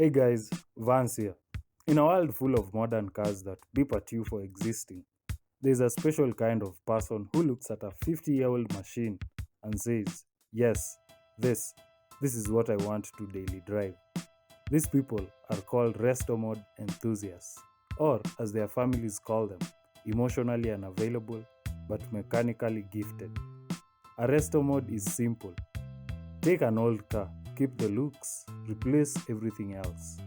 Hey guys, Vance here. In a world full of modern cars that beep at you for existing, there's a special kind of person who looks at a 50-year-old machine and says, Yes, this, this is what I want to daily drive. These people are called Restomod enthusiasts, or as their families call them, emotionally unavailable but mechanically gifted. A Restomod is simple. Take an old car, keep the looks, replace everything else.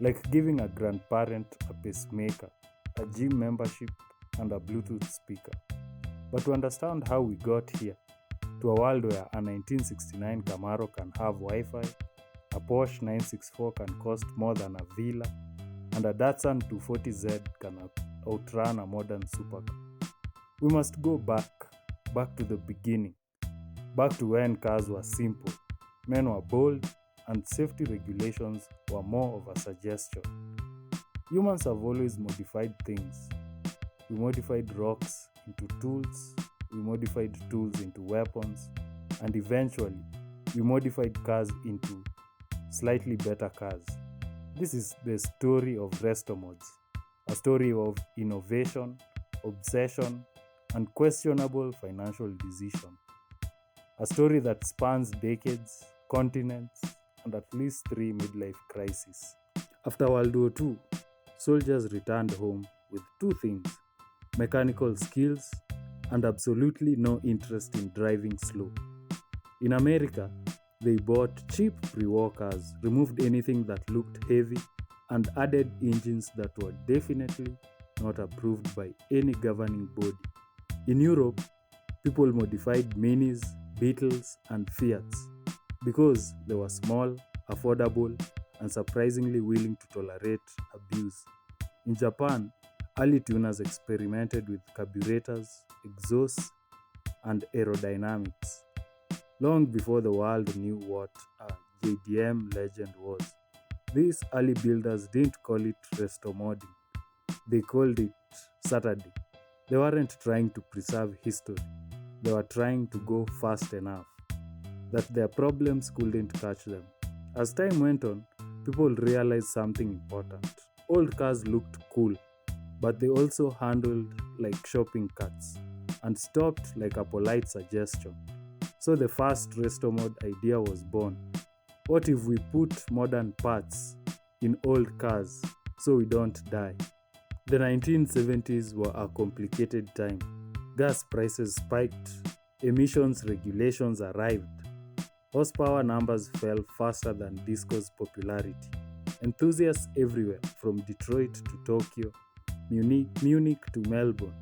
Like giving a grandparent a pacemaker, a gym membership, and a Bluetooth speaker. But to understand how we got here, to a world where a 1969 Camaro can have Wi Fi, a Porsche 964 can cost more than a villa, and a Datsun 240Z can outrun a modern supercar, we must go back to the beginning, back to when cars were simple, men were bold, and safety regulations were more of a suggestion. Humans have always modified things. We modified rocks into tools, we modified tools into weapons, and eventually, we modified cars into slightly better cars. This is the story of Restomods, a story of innovation, obsession, and questionable financial decision. A story that spans decades, continents, and at least three midlife crises. After World War II, soldiers returned home with two things: mechanical skills and absolutely no interest in driving slow. In America, they bought cheap pre war cars, removed anything that looked heavy, and added engines that were definitely not approved by any governing body. In Europe, people modified Minis, Beetles, and Fiats because they were small, affordable, and surprisingly willing to tolerate abuse. In Japan, early tuners experimented with carburetors, exhausts, and aerodynamics long before the world knew what a JDM legend was. These early builders didn't call it resto modding, they called it Saturday. They weren't trying to preserve history, they were trying to go fast enough that their problems couldn't catch them. As time went on, people realized something important. Old cars looked cool, but they also handled like shopping carts and stopped like a polite suggestion. So the first resto mod idea was born. What if we put modern parts in old cars so we don't die? The 1970s were a complicated time. Gas prices spiked, emissions regulations arrived, horsepower numbers fell faster than disco's popularity. Enthusiasts everywhere, from Detroit to Tokyo, Munich to Melbourne,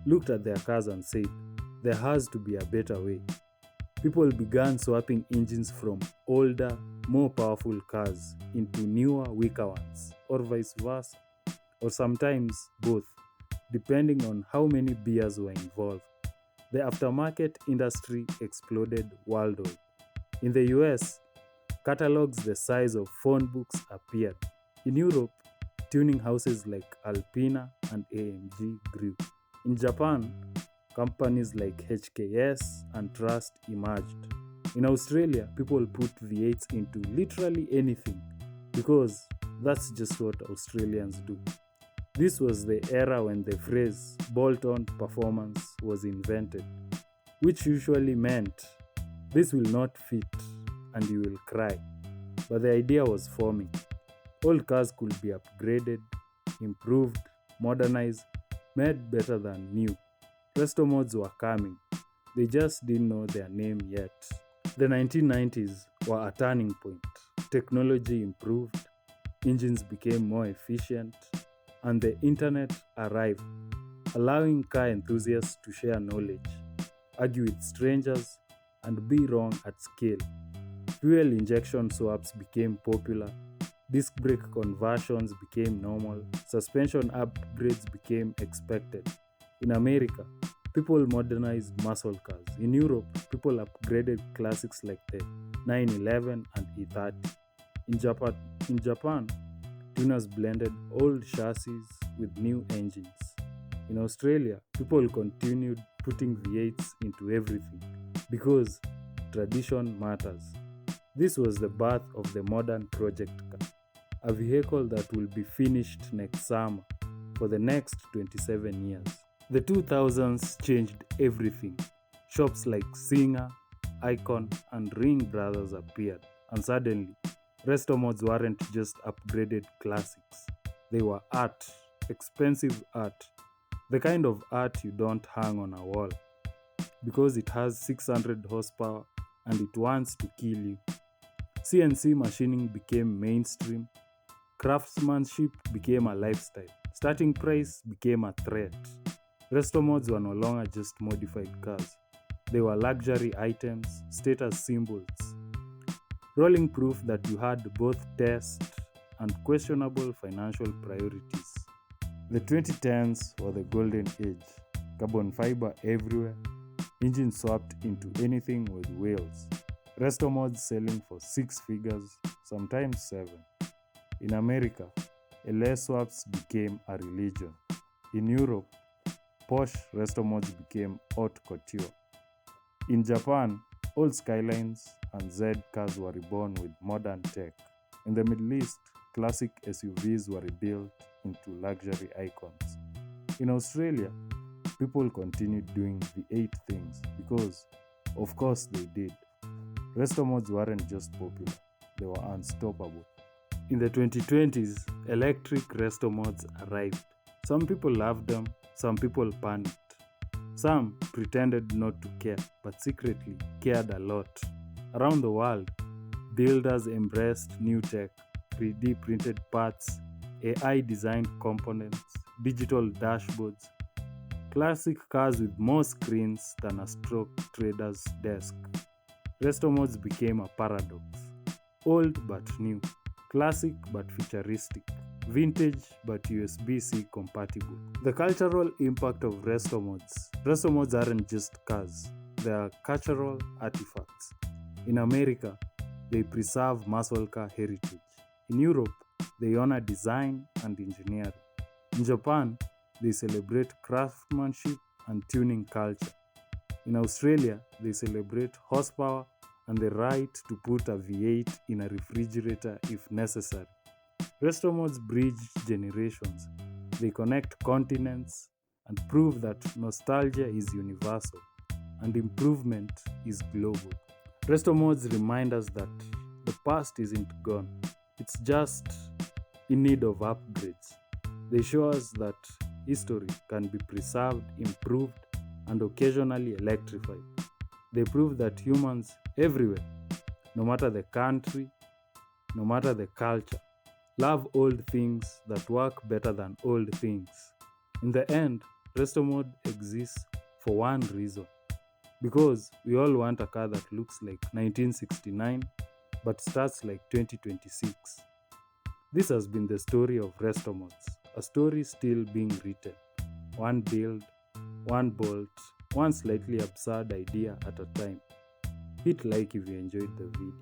looked at their cars and said, there has to be a better way. People began swapping engines from older, more powerful cars into newer, weaker ones, or vice versa, or sometimes both, depending on how many beers were involved. The aftermarket industry exploded worldwide. In the US, catalogs the size of phone books appeared. In Europe, tuning houses like Alpina and AMG grew. In Japan, companies like HKS and Trust emerged. In Australia, people put V8s into literally anything because that's just what Australians do. This was the era when the phrase bolt on performance was invented, which usually meant this will not fit and you will cry. But the idea was forming. Old cars could be upgraded, improved, modernized, made better than new. Resto mods were coming. They just didn't know their name yet. The 1990s were a turning point. Technology improved, engines became more efficient, and the internet arrived, allowing car enthusiasts to share knowledge, argue with strangers, and be wrong at scale. Fuel injection swaps became popular, disc brake conversions became normal, suspension upgrades became expected. In America, people modernized muscle cars. In Europe, people upgraded classics like the 911 and E30. In Japan, tuners blended old chassis with new engines. In Australia, people continued putting V8s into everything because tradition matters. This was the birth of the modern project car, a vehicle that will be finished next summer for the next 27 years. The 2000s changed everything. Shops like Singer, Icon, and Ring Brothers appeared, and suddenly, Restomods weren't just upgraded classics. They were art, expensive art, the kind of art you don't hang on a wall because it has 600 horsepower and it wants to kill you. CNC machining became mainstream, craftsmanship became a lifestyle, starting price became a threat. Restomods were no longer just modified cars, they were luxury items, status symbols, rolling proof that you had both taste and questionable financial priorities. The 2010s were the golden age. Carbon fiber everywhere, engines swapped into anything with wheels. Restomods selling for six figures, sometimes seven. In America, LA swaps became a religion. In Europe, Porsche Restomods became haute couture. In Japan, old Skylines and Z cars were reborn with modern tech. In the Middle East, classic SUVs were rebuilt into luxury icons. In Australia, people continued doing the eight things because, of course, they did. Restomods weren't just popular, they were unstoppable. In the 2020s, electric Restomods arrived. Some people loved them, some people panicked. Some pretended not to care, but secretly cared a lot. Around the world, builders embraced new tech, 3D printed parts, AI designed components, digital dashboards, classic cars with more screens than a stock trader's desk. Restomods became a paradox. Old but new, classic but futuristic, vintage but USB-C compatible. The cultural impact of Restomods. Restomods aren't just cars, they are cultural artifacts. In America, they preserve muscle car heritage. In Europe, they honor design and engineering. In Japan, they celebrate craftsmanship and tuning culture. In Australia, they celebrate horsepower and the right to put a V8 in a refrigerator if necessary. Restomods bridge generations. They connect continents and prove that nostalgia is universal and improvement is global. Restomods remind us that the past isn't gone, it's just in need of upgrades. They show us that history can be preserved, improved, and occasionally electrified. They prove that humans everywhere, no matter the country, no matter the culture, love old things that work better than old things. In the end, Restomod exists for one reason because we all want a car that looks like 1969 but starts like 2026. This has been the story of Restomods, a story still being written. One build, one bolt, one slightly absurd idea at a time. Hit like if you enjoyed the video.